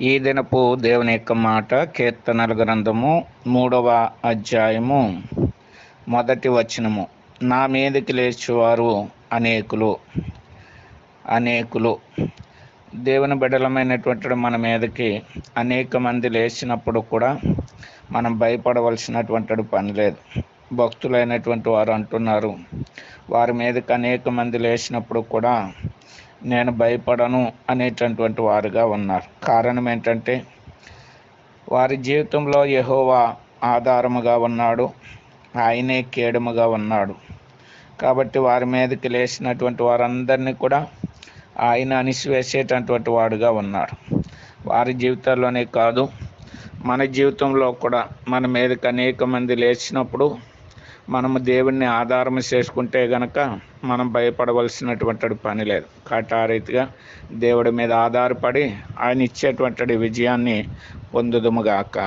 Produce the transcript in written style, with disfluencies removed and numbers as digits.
ఈ దినపు దేవుని యొక్క మాట కీర్తనల గ్రంథము 3వ అధ్యాయము 1వ వచనము. నా మీదకి లేచేవారు అనేకులు. దేవుని బిడ్డలమైనటువంటి మన మీదకి అనేక మంది లేచినప్పుడు కూడా మనం భయపడవలసినటువంటి పని లేదు. భక్తులైనటువంటి వారు అంటున్నారు, వారి మీదకి అనేక మంది లేచినప్పుడు కూడా నేను భయపడను అనేటటువంటి వారుగా ఉన్నారు. కారణం ఏంటంటే వారి జీవితంలో యెహోవా ఆధారముగా ఉన్నాడు, ఆయనే కేడముగా ఉన్నాడు. కాబట్టి వారి మీదకి లేచినటువంటి వారందరినీ కూడా ఆయన అణిసివేసేటటువంటి వాడుగా ఉన్నాడు. వారి జీవితాల్లోనే కాదు, మన జీవితంలో కూడా మన మీదకి అనేక మంది లేచినప్పుడు మనము దేవుణ్ణి ఆధారం చేసుకుంటే గనక మనం భయపడవలసినటువంటి పని లేదు. కాబట్టి ఆ రీతిగా దేవుడి మీద ఆధారపడి ఆయన ఇచ్చేటువంటి విజయాన్ని పొందుదుముగాక.